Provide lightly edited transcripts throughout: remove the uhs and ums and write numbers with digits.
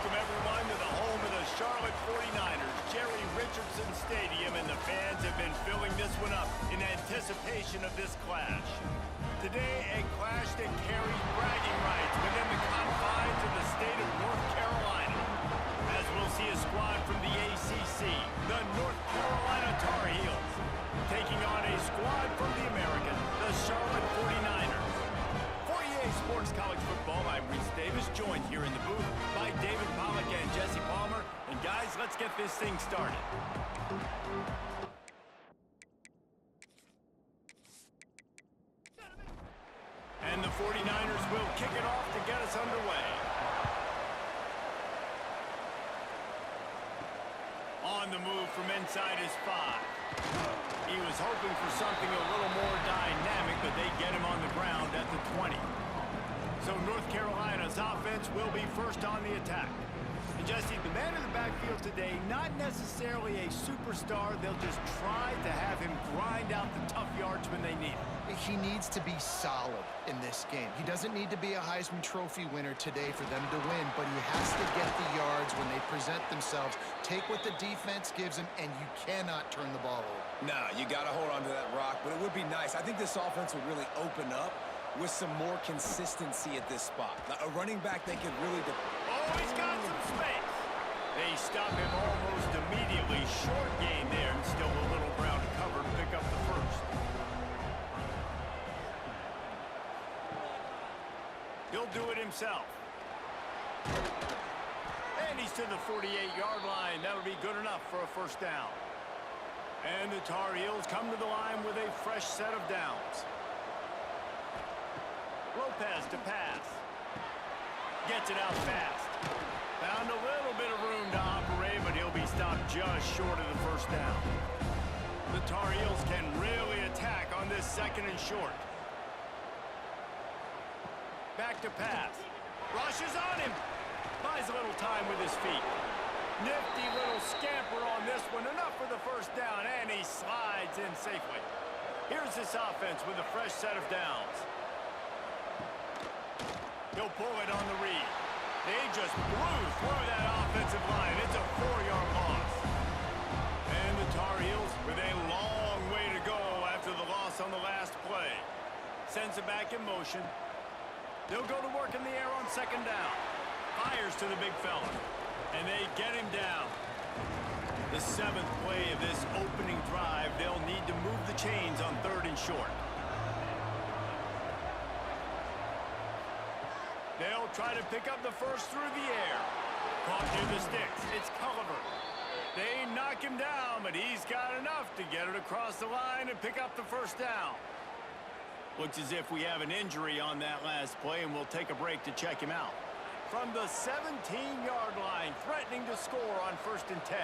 welcome everyone to the home of the Charlotte 49ers, Jerry Richardson Stadium, and the fans have been filling this one up in anticipation of this clash. Today, a clash that carries bragging rights within the confines of the state of North Carolina, as we'll see a squad from the ACC, the North Carolina Tar Heels, taking on a squad from the American, the Charlotte 49ers. For EA Sports College Football, I'm Reese Davis, joined here in the booth by David Pollack and Jesse Palmer. And guys, let's get this thing started. And the 49ers will kick it off to get us underway. On the move from inside his 5. He was hoping for something a little more dynamic, but they get him on the ground at the 20. So North Carolina's offense will be first on the attack. And Jesse, the man in the backfield today, not necessarily a superstar. They'll just try to have him grind out the tough yards when they need it. He needs to be solid in this game. He doesn't need to be a Heisman Trophy winner today for them to win, but he has to get the yards when they present themselves. Take what the defense gives him, and you cannot turn the ball over. Nah, you got to hold on to that rock, but it would be nice. I think this offense would really open up with some more consistency at this spot. A running back they could really... Oh, he's got some space. They stop him almost immediately. Short gain there, and still a little ground to cover to pick up the first. He'll do it himself. And he's to the 48-yard line. That'll be good enough for a first down. And the Tar Heels come to the line with a fresh set of downs. Lopez to pass. Gets it out fast. Found a little bit of room to operate, but he'll be stopped just short of the first down. The Tar Heels can really attack on this second and short. Back to pass. Rushes on him. Buys a little time with his feet. Nifty little scamper on this one. Enough for the first down, and he slides in safely. Here's this offense with a fresh set of downs. He'll pull it on the read. They just blew through that offensive line. It's a 4-yard loss. And the Tar Heels with a long way to go after the loss on the last play. Sends it back in motion. They'll go to work in the air on second down. Fires to the big fella. And they get him down. The 7th play of this opening drive, they'll need to move the chains on 3rd and short. They'll try to pick up the first through the air. Caught near the sticks. It's Culliver. They knock him down, but he's got enough to get it across the line and pick up the first down. Looks as if we have an injury on that last play, and we'll take a break to check him out. From the 17-yard line, threatening to score on 1st and 10.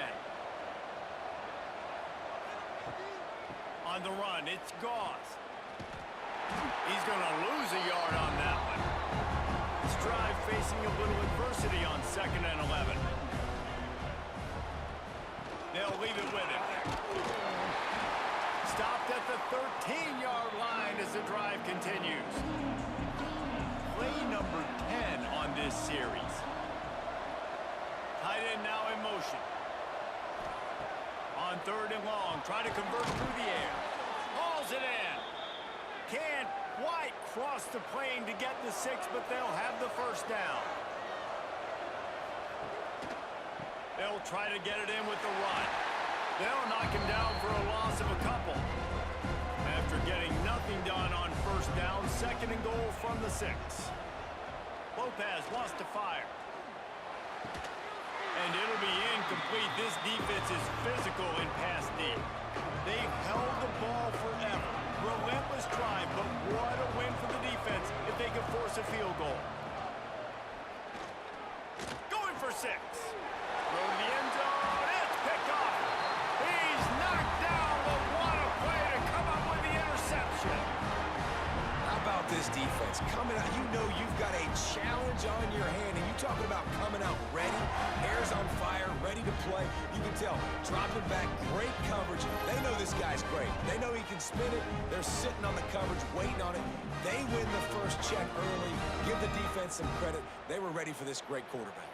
On the run, it's Gauze. He's going to lose a yard on that one. This drive facing a little adversity on 2nd and 11. They'll leave it with him. Stopped at the 13-yard line as the drive continues. Play number 10 on this series. Tight end now in motion. On 3rd and long, try to convert through the air. Hauls it in. Can't quite cross the plane to get the 6, but they'll have the first down. They'll try to get it in with the run. They'll knock him down for a loss of a couple. After getting nothing done on 1st down, 2nd and goal from the 6. Lopez wants to fire. And it'll be incomplete. This defense is physical in pass deep. They've held the ball forever. Relentless drive, but what a win for the defense if they can force a field goal. Going for 6. Throw to the end zone. It's picked off. He's knocked down, but what a play to come up with the interception. How about this defense? Coming out, you know you've got a challenge on your hand, and you talking about coming out ready, hair's on fire, ready to play. You can tell, dropping back, great coverage. They know this guy's great. They know he can spin it. They're sitting on the coverage, waiting on it. They win the first check early. Give the defense some credit. They were ready for this great quarterback.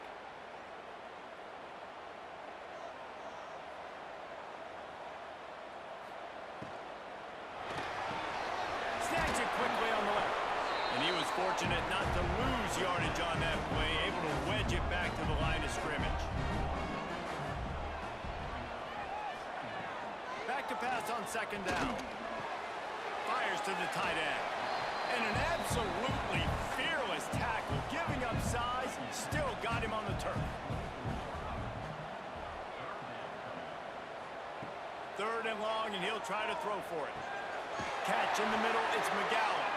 second down. Fires to the tight end. And an absolutely fearless tackle, giving up size, still got him on the turf. Third and long, and he'll try to throw for it. Catch in the middle, it's McGowan.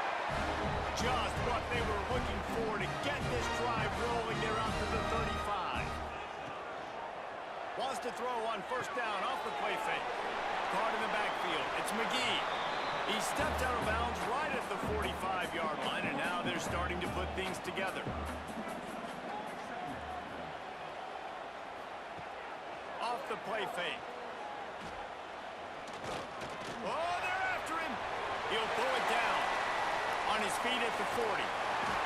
Just what they were looking for to get this drive rolling. They're out to the 35. Wants to throw on first down off the play fake. Caught in the backfield. It's McGee. He stepped out of bounds right at the 45-yard line, and now they're starting to put things together. Off the play fake. Oh, they're after him. He'll pull it down. On his feet at the 40.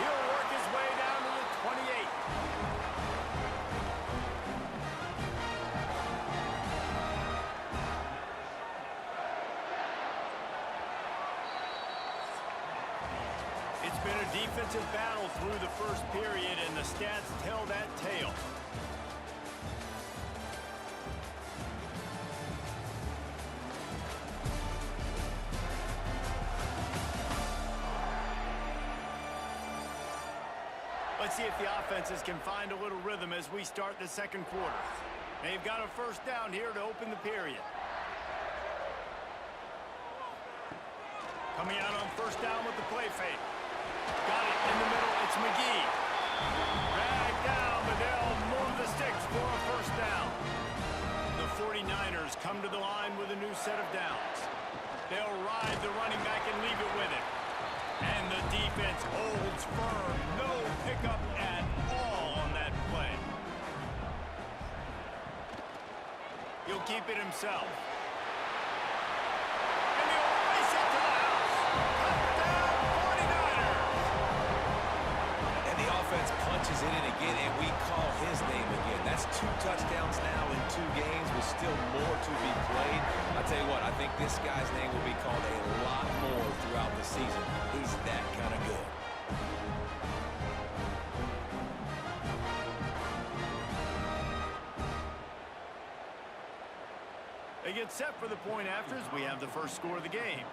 He'll work his way down to the 28. It's been a defensive battle through the first period, and the stats tell that tale. Let's see if the offenses can find a little rhythm as we start the second quarter. They've got a first down here to open the period. Coming out on first down with the play fake. Got it in the middle. It's McGee. Dragged down, but they'll move the sticks for a first down. The 49ers come to the line with a new set of downs. They'll ride the running back and leave it with him. And the defense holds firm. No pickup at all on that play. He'll keep it himself. And he'll race it to the house. Touchdown, 49ers. And the offense punches it in again, and we call his name again. That's 2 touchdowns now in 2 games with still more to be played. I'll tell you what, I think this guy's name will be called a lot more throughout the season. He's that kind of good. They get set for the point after as we have the first score of the game.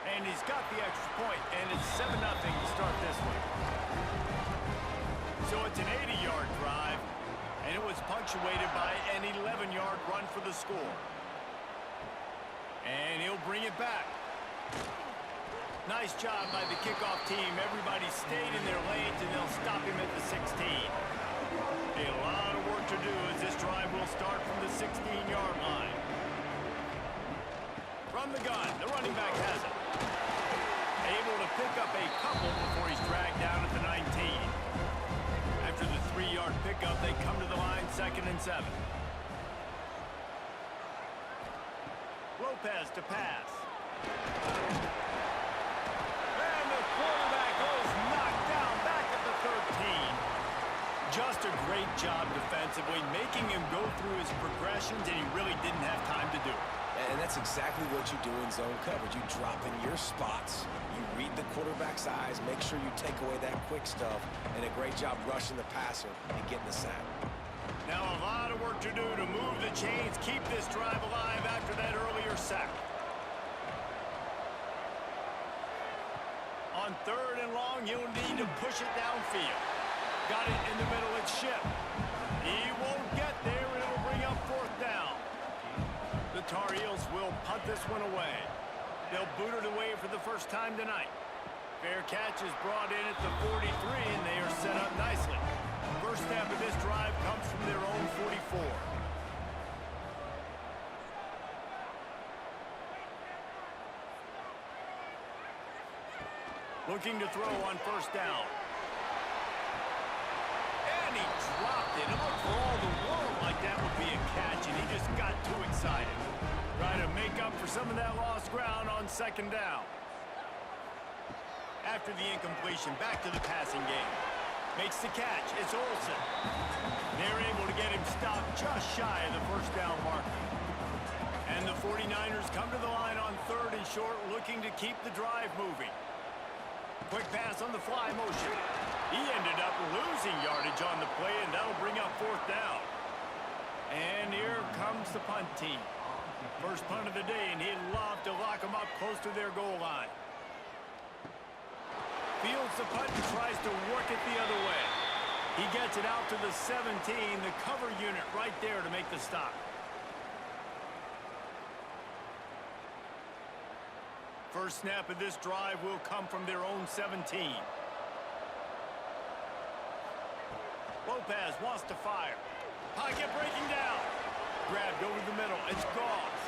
And he's got the extra point, and it's 7-0 to start this one. So it's an 80-yard drive, and it was punctuated by an 11-yard run for the score. And he'll bring it back. Nice job by the kickoff team. Everybody stayed in their lanes, and they'll stop him at the 16. A lot of work to do as this drive will start from the 16-yard line. From the gun, the running back has it. Able to pick up a couple before he's dragged down at the 19. After the 3-yard pickup, they come to the line 2nd and 7. Lopez to pass. And the quarterback goes knocked down back at the 13. Just a great job defensively, making him go through his progressions, and he really didn't have time to do it. And that's exactly what you do in zone coverage. You drop in your spots. You read the quarterback's eyes, make sure you take away that quick stuff, and a great job rushing the passer and getting the sack. Now a lot of work to do to move the chains, keep this drive alive after that earlier sack. On 3rd and long, you'll need to push it downfield. Got it in the middle, it's Ship. He won't get there, and it'll bring up 4th down. The Tar Heels will punt this one away. They'll boot it away for the first time tonight. Fair catch is brought in at the 43, and they are set up nicely. First snap of this drive comes from their own 44. Looking to throw on first down. And he dropped it. It looked for all the world like that would be a catch, and he just got too excited. Trying to make up for some of that lost ground on 2nd down. After the incompletion, back to the passing game. Makes the catch. It's Olsen. They're able to get him stopped just shy of the first down marker. And the 49ers come to the line on 3rd and short, looking to keep the drive moving. Quick pass on the fly motion. He ended up losing yardage on the play, and that'll bring up 4th down. And here comes the punt team. First punt of the day, and he'd love to lock them up close to their goal line. Fields the punt and tries to work it the other way. He gets it out to the 17, the cover unit right there to make the stop. First snap of this drive will come from their own 17. Lopez wants to fire. Pocket breaking down. Grabbed over the middle. It's Goss.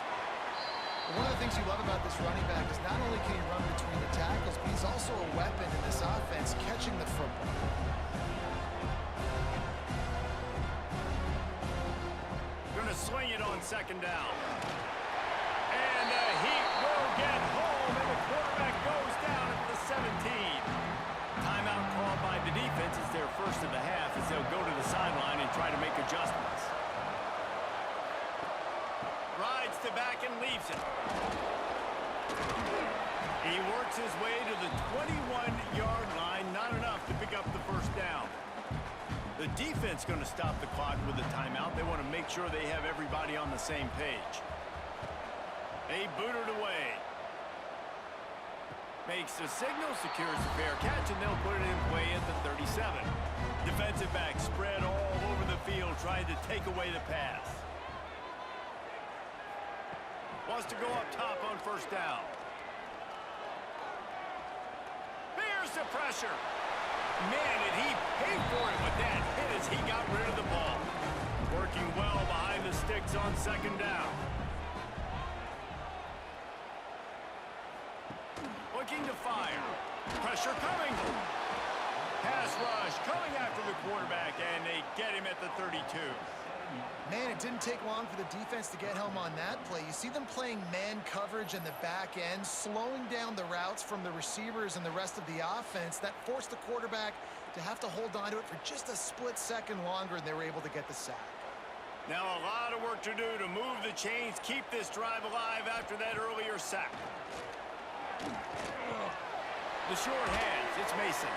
One of the things you love about this running back is not only can he run between the tackles, but he's also a weapon in this offense, catching the football. Gonna swing it on second down. And the Heat will get home, and the quarterback goes down at the 17. Timeout called by the defense is their first of the half as they'll go to the sideline and try to make adjustments. Rides to back and leaves it. He works his way to the 21-yard line, not enough to pick up the first down. The defense going to stop the clock with a timeout. They want to make sure they have everybody on the same page. They boot it away. Makes the signal, secures the fair catch, and they'll put it in play at the 37. Defensive back spread all over the field trying to take away the pass. Wants to go up top on first down. Here's the pressure. Man, did he pay for it with that hit as he got rid of the ball. Working well behind the sticks on second down. Looking to fire. Pressure coming. Pass rush coming after the quarterback, and they get him at the 32. Man, it didn't take long for the defense to get home on that play. You see them playing man coverage in the back end, slowing down the routes from the receivers and the rest of the offense. That forced the quarterback to have to hold on to it for just a split second longer, and they were able to get the sack. Now a lot of work to do to move the chains, keep this drive alive after that earlier sack. The short hands, it's Mason.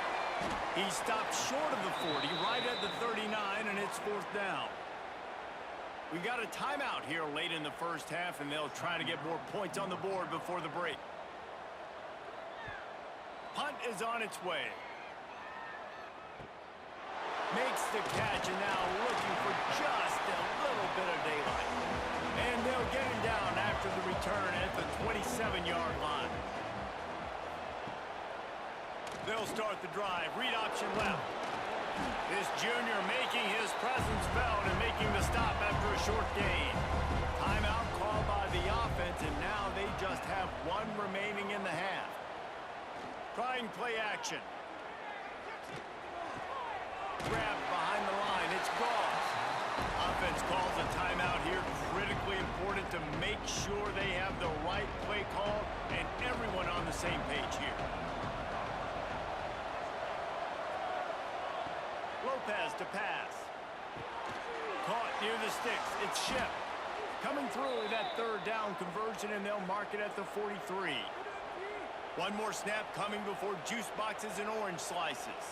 He stopped short of the 40, right at the 39, and it's fourth down. We got a timeout here late in the first half, and they'll try to get more points on the board before the break. Punt is on its way. Makes the catch, and now looking for just a little bit of daylight. And they'll get him down after the return at the 27-yard line. They'll start the drive. Read option left. This junior making his presence felt and making the stop after a short gain. Timeout called by the offense, and now they just have one remaining in the half. Trying play action. Grabbed behind the line. It's Goss. Offense calls a timeout here. Critically important to make sure they have the right play call and everyone on the same page here. Lopez to pass. Caught near the sticks. It's Ship. Coming through that third down conversion, and they'll mark it at the 43. One more snap coming before juice boxes and orange slices.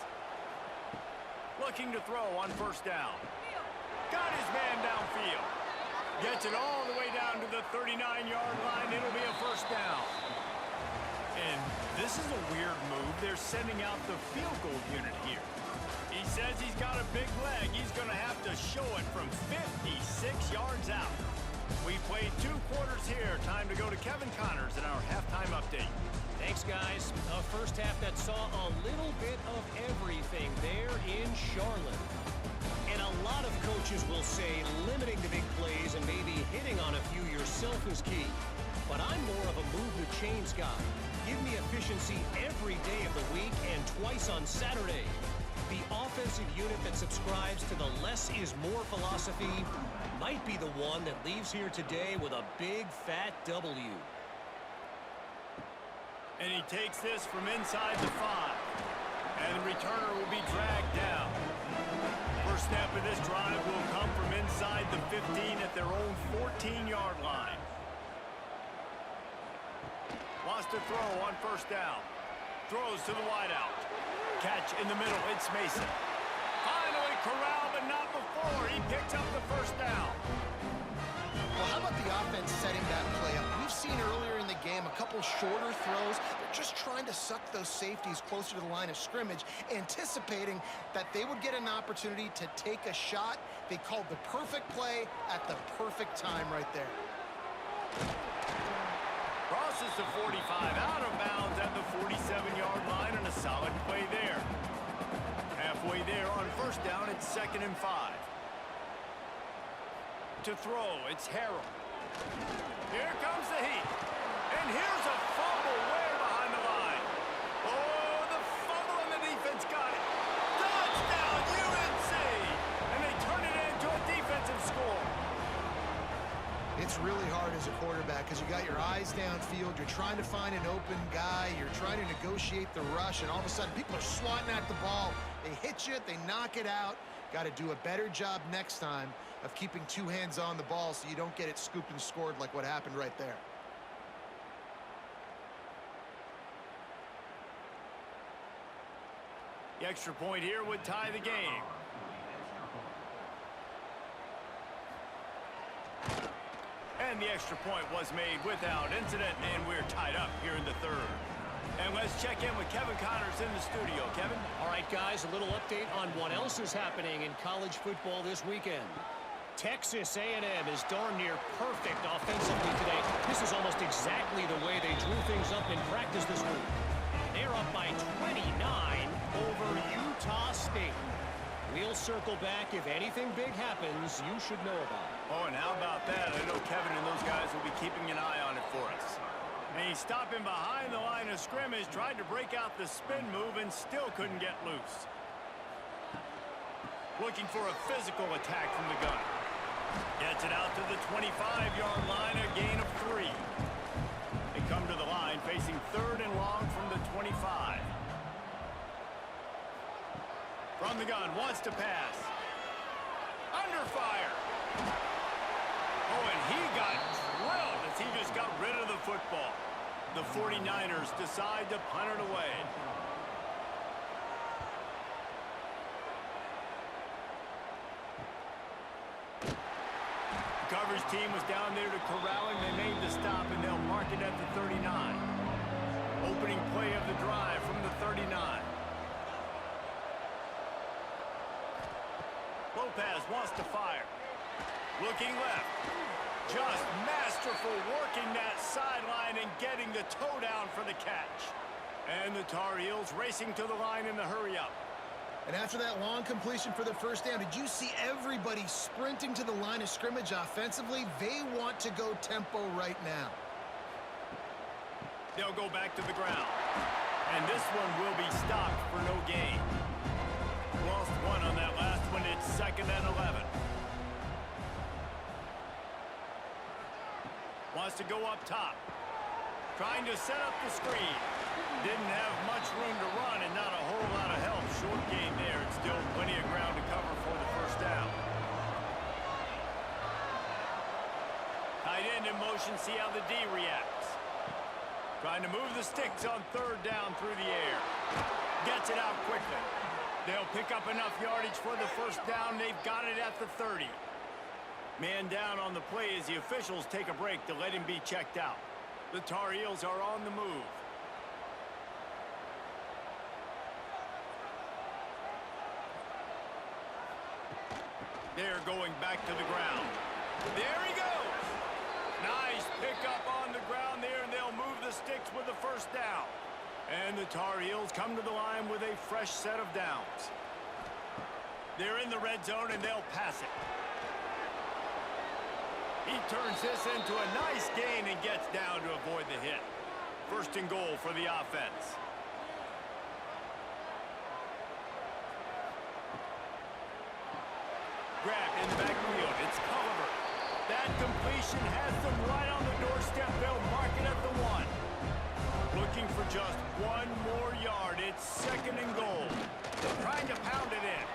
Looking to throw on first down. Got his man downfield. Gets it all the way down to the 39-yard line. It'll be a first down. And this is a weird move. They're sending out the field goal unit here. He says he's got a big leg. He's going to have to show it from 56 yards out. We've played 2 quarters here. Time to go to Kevin Connors in our halftime update. Thanks, guys. A first half that saw a little bit of everything there in Charlotte. And a lot of coaches will say limiting the big plays and maybe hitting on a few yourself is key. But I'm more of a move the chains guy. Give me efficiency every day of the week and twice on Saturday. The offensive unit that subscribes to the less is more philosophy might be the one that leaves here today with a big fat W. And he takes this from inside the 5. And the returner will be dragged down. First snap of this drive will come from inside the 15 at their own 14-yard line. Wants to throw on first down. Throws to the wideout. Catch in the middle. It's Mason. Finally corral, but not before. He picks up the first down. Well, how about the offense setting that play up? We've seen earlier in the game a couple shorter throws. They're just trying to suck those safeties closer to the line of scrimmage, anticipating that they would get an opportunity to take a shot. They called the perfect play at the perfect time right there. Crosses the 45, out of bounds at the 47-yard line, and a solid play there. Halfway there on first down, it's 2nd and 5. To throw, it's Harrell. Here comes the heat. And here's a fumble way behind the line. Oh, the fumble and the defense got it. Touchdown, UNC! And they turn it into a defensive score. It's really hard as a quarterback because you got your eyes downfield. You're trying to find an open guy. You're trying to negotiate the rush, and all of a sudden people are swatting at the ball. They hit you, they knock it out. Got to do a better job next time of keeping two hands on the ball so you don't get it scooped and scored like what happened right there. The extra point here would tie the game. And the extra point was made without incident, and we're tied up here in the third. And let's check in with Kevin Connors in the studio. Kevin? All right, guys, a little update on what else is happening in college football this weekend. Texas A&M is darn near perfect offensively today. This is almost exactly the way they drew things up in practice this week. They're up by 29 over Utah State. We'll circle back. If anything big happens, you should know about it. Oh, and how about that? I know Kevin and those guys will be keeping an eye on it for us. And he's stopping behind the line of scrimmage, tried to break out the spin move, and still couldn't get loose. Looking for a physical attack from the gun. Gets it out to the 25-yard line, a gain of 3. They come to the line facing 3rd and long from the 25. From the gun, wants to pass. Under fire. Oh, and he got drilled as he just got rid of the football. The 49ers decide to punt it away. The coverage team was down there to corral him. They made the stop, and they'll mark it at the 39. Opening play of the drive from the 39. Lopez wants to fire. Looking left. Just masterful working that sideline and getting the toe down for the catch. And the Tar Heels racing to the line in the hurry-up. And after that long completion for the first down, did you see everybody sprinting to the line of scrimmage offensively? They want to go tempo right now. They'll go back to the ground. And this one will be stopped for no gain. Lost one on that last one. It's 2nd and 11. Wants to go up top. Trying to set up the screen. Didn't have much room to run and not a whole lot of help. Short game there. It's still plenty of ground to cover for the first down. Tight end in motion. See how the D reacts. Trying to move the sticks on 3rd down through the air. Gets it out quickly. They'll pick up enough yardage for the first down. They've got it at the 30. Man down on the play as the officials take a break to let him be checked out. The Tar Heels are on the move. They're going back to the ground. There he goes. Nice pickup on the ground there, and they'll move the sticks with the first down. And the Tar Heels come to the line with a fresh set of downs. They're in the red zone, and they'll pass it. He turns this into a nice gain and gets down to avoid the hit. 1st and goal for the offense. Grabbed in the backfield. It's Culliver. That completion has them right on the doorstep. They'll mark it at the 1. Looking for just 1 more yard. It's 2nd and goal. Trying to pound it in.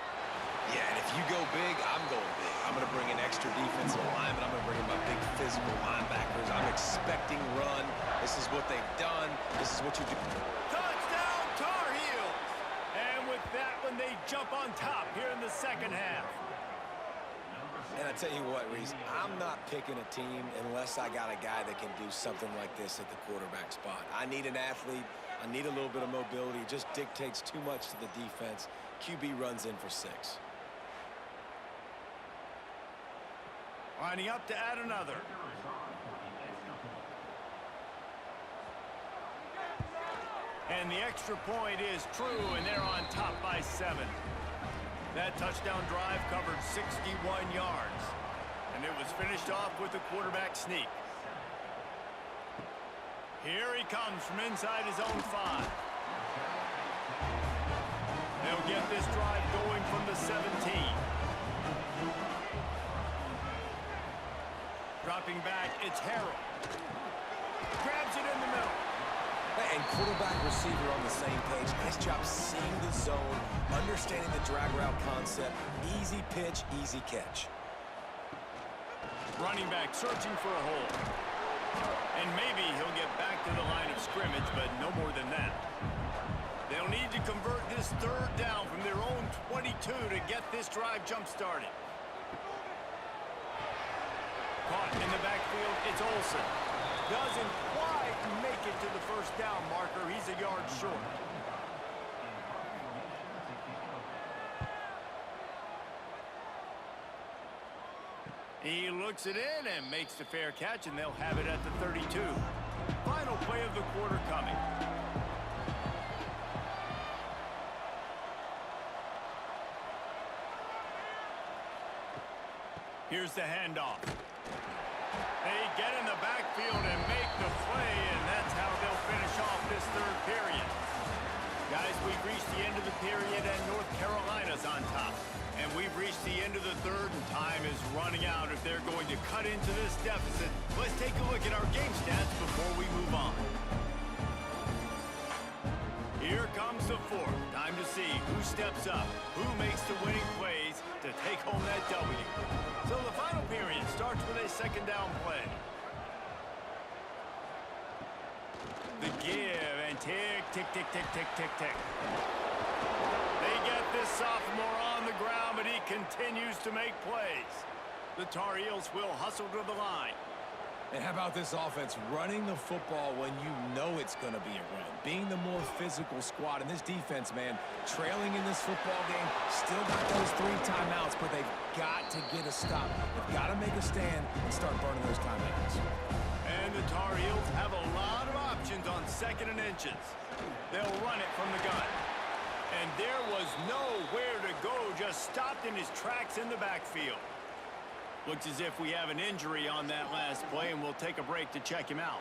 Yeah, and if you go big, I'm going big. I'm going to bring in extra defensive linemen. I'm going to bring in my big physical linebackers. I'm expecting run. This is what they've done. This is what you do. Touchdown, Tar Heels! And with that one, and they jump on top here in the second half. And I tell you what, Reese, I'm not picking a team unless I got a guy that can do something like this at the quarterback spot. I need an athlete. I need a little bit of mobility. It just dictates too much to the defense. QB runs in for 6. Lining up to add another. And the extra point is true, and they're on top by 7. That touchdown drive covered 61 yards. And it was finished off with a quarterback sneak. Here he comes from inside his own 5. They'll get this drive going from the 17. Dropping back, it's Harrell. Grabs it in the middle. And quarterback receiver on the same page. Nice job seeing the zone, understanding the drag route concept. Easy pitch, easy catch. Running back searching for a hole. And maybe he'll get back to the line of scrimmage, but no more than that. They'll need to convert this third down from their own 22 to get this drive jump-started. Caught in the backfield, it's Olsen. Doesn't quite make it to the first down marker. He's a yard short. He looks it in and makes the fair catch, and they'll have it at the 32. Final play of the quarter coming. Here's the handoff. They get in the backfield and make the play, and that's how they'll finish off this third period. Guys, we've reached the end of the period, and North Carolina's on top. And we've reached the end of the third, and time is running out if they're going to cut into this deficit. Let's take a look at our game stats before we move on. Here comes the fourth. Time to see who steps up, who makes the winning plays to take home that W. So the final period starts with a second down play. The give and tick, tick, tick, tick, tick, tick, tick. They get this sophomore on the ground, but he continues to make plays. The Tar Heels will hustle to the line. And how about this offense running the football when you know it's going to be a run? Being the more physical squad. And this defense, man, trailing in this football game, still got those 3 timeouts, but they've got to get a stop. They've got to make a stand and start burning those timeouts. And the Tar Heels have a lot of options on 2nd and inches. They'll run it from the gun. And there was nowhere to go, just stopped in his tracks in the backfield. Looks as if we have an injury on that last play, and we'll take a break to check him out.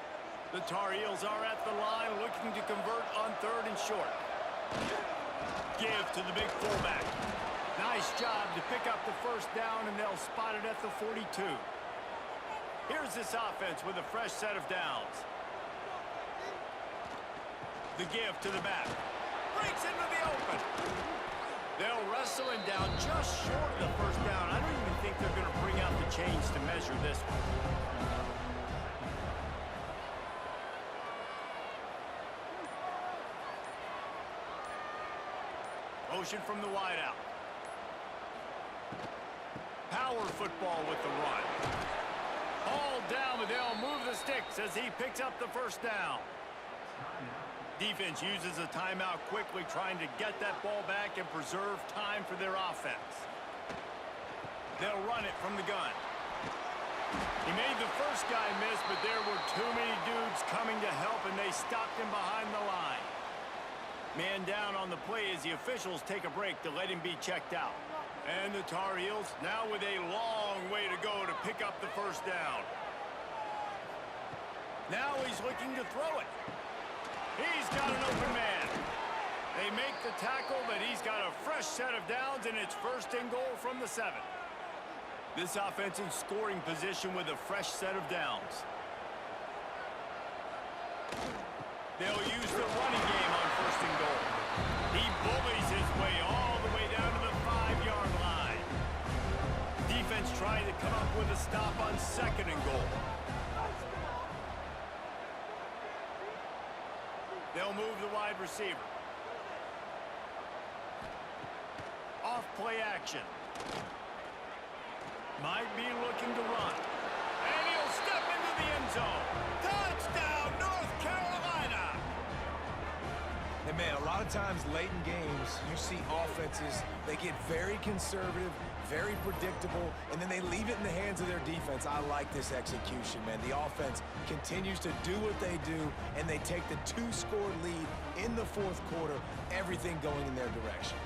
The Tar Heels are at the line looking to convert on 3rd and short. Give to the big fullback. Nice job to pick up the first down, and they'll spot it at the 42. Here's this offense with a fresh set of downs. The give to the back. Breaks into the open. They'll wrestle him down just short of the first down. I don't even think they're going to bring out the chains to measure this one. Motion from the wideout. Power football with the run. All down, but they'll move the sticks as he picks up the first down. Defense uses a timeout quickly, trying to get that ball back and preserve time for their offense. They'll run it from the gun. He made the first guy miss, but there were too many dudes coming to help, and they stopped him behind the line. Man down on the play as the officials take a break to let him be checked out. And the Tar Heels now with a long way to go to pick up the first down. Now he's looking to throw it. He's got an open man. They make the tackle, but he's got a fresh set of downs, and it's 1st and goal from the 7. This offense in scoring position with a fresh set of downs. They'll use the running game on 1st and goal. He bullies his way all the way down to the 5-yard line. Defense trying to come up with a stop on 2nd and goal. They'll move the wide receiver. play action. Might be looking to run. And he'll step into the end zone. Touchdown, North Carolina! And man, a lot of times late in games, you see offenses, they get very conservative, very predictable, and then they leave it in the hands of their defense. I like this execution, man. The offense continues to do what they do, and they take the 2-score lead in the fourth quarter, everything going in their direction.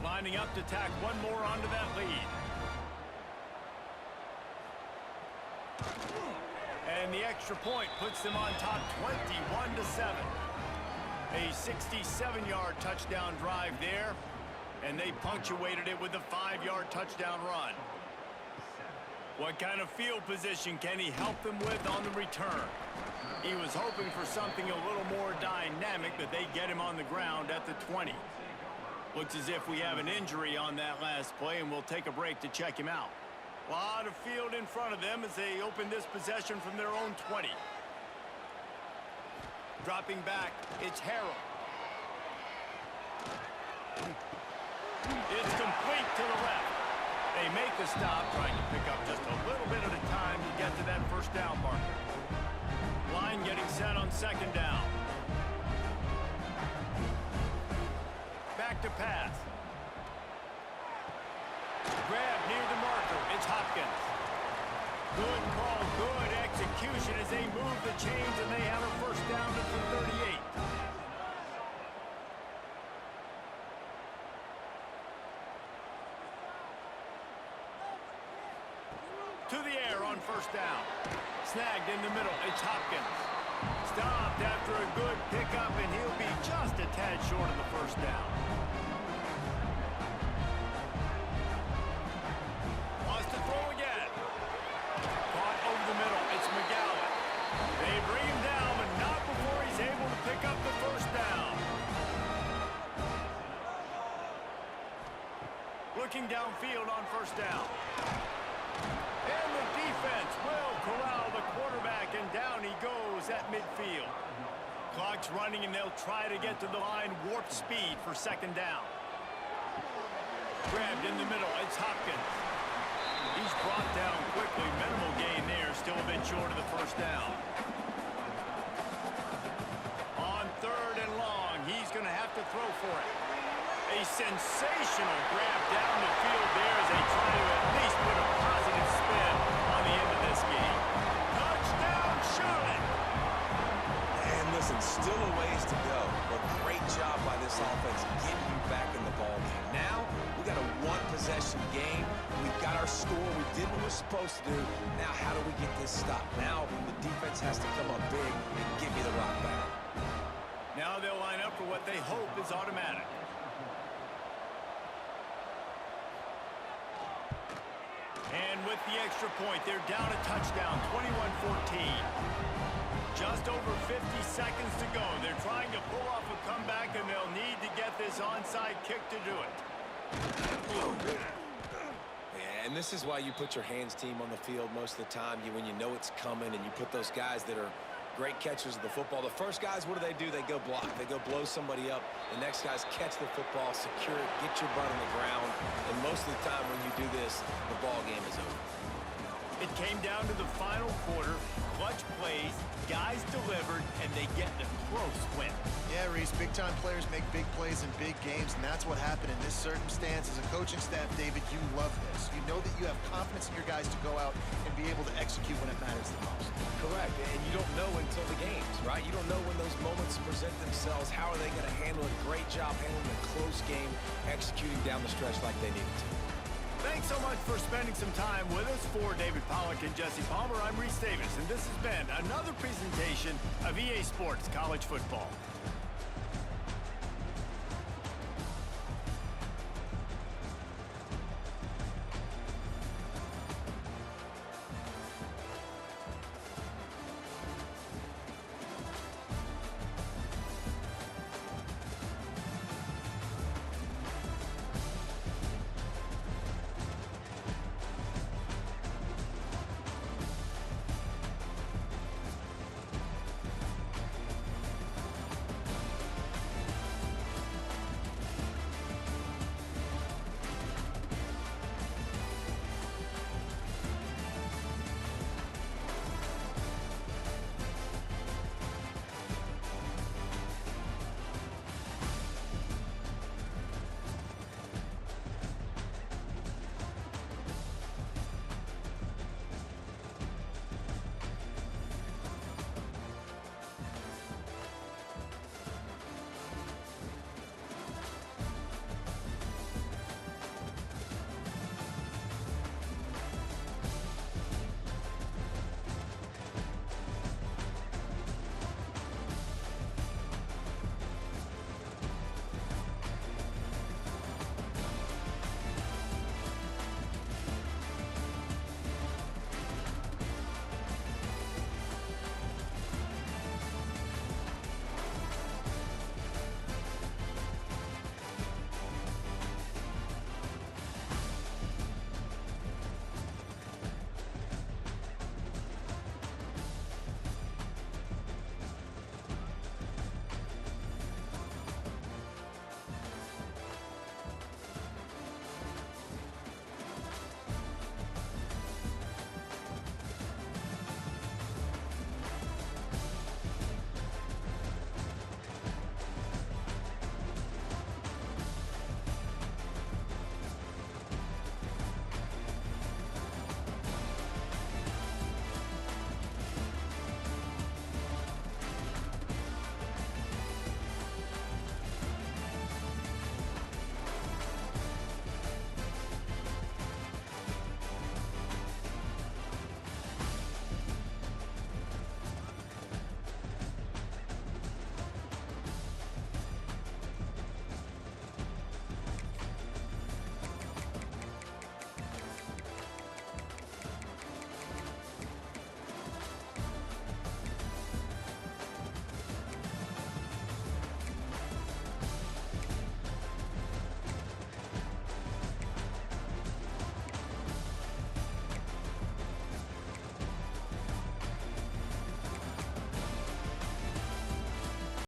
Lining up to tack one more onto that lead. And the extra point puts them on top 21-7. A 67-yard touchdown drive there, and they punctuated it with a 5-yard touchdown run. What kind of field position can he help them with on the return? He was hoping for something a little more dynamic, but they get him on the ground at the 20. Looks as if we have an injury on that last play, and we'll take a break to check him out. A lot of field in front of them as they open this possession from their own 20. Dropping back, it's Harrell. It's complete to the left. They make the stop, trying to pick up just a little bit at a time to get to that first down marker. Line getting set on second down. Back to pass. Grab near the marker. It's Hopkins. Good call, good execution as they move the chains, and they have a first down at the 38. To the air on first down. Snagged in the middle. It's Hopkins. Stopped after a good pickup, and he'll be just a tad short of the first down. Wants to throw again. Caught over the middle. It's McGowan. They bring him down, but not before he's able to pick up the first down. Looking downfield on first down. And the defense will corral the quarterback, and down he goes at midfield. Clock's running, and they'll try to get to the line warp speed for second down. Grabbed in the middle. It's Hopkins. He's brought down quickly. Minimal gain there. Still a bit short of the first down. On third and long, he's going to have to throw for it. A sensational grab down the field there as they try to at least put a positive spin on the end of this game. Touchdown, Charlotte! And listen, still a ways to go, but great job by this offense getting you back in the ballgame. Now, we got a one-possession game. We got our score. We did what we're supposed to do. Now, how do we get this stopped? Now, the defense has to come up big and give me the rock back. Now they'll line up for what they hope is automatic. And with the extra point, they're down a touchdown, 21-14. Just over 50 seconds to go. They're trying to pull off a comeback, and they'll need to get this onside kick to do it. And this is why you put your hands team on the field most of the time. When you know it's coming, and you put those guys that are great catchers of the football. The first guys, what do? They go block. They go blow somebody up. The next guys catch the football, secure it, get your butt on the ground. And most of the time when you do this, the ball game is over. It came down to the final quarter. Clutch plays, guys delivered, and they get the close win. Yeah, Reese, big-time players make big plays in big games, and that's what happened in this circumstance. As a coaching staff, David, you love this. You know that you have confidence in your guys to go out and be able to execute when it matters the most. Correct, and you don't know until the games, right? You don't know when those moments present themselves. How are they going to handle it? Great job handling a close game, executing down the stretch like they needed to. Thanks so much for spending some time with us. For David Pollack and Jesse Palmer, I'm Reese Davis, and this has been another presentation of EA Sports College Football.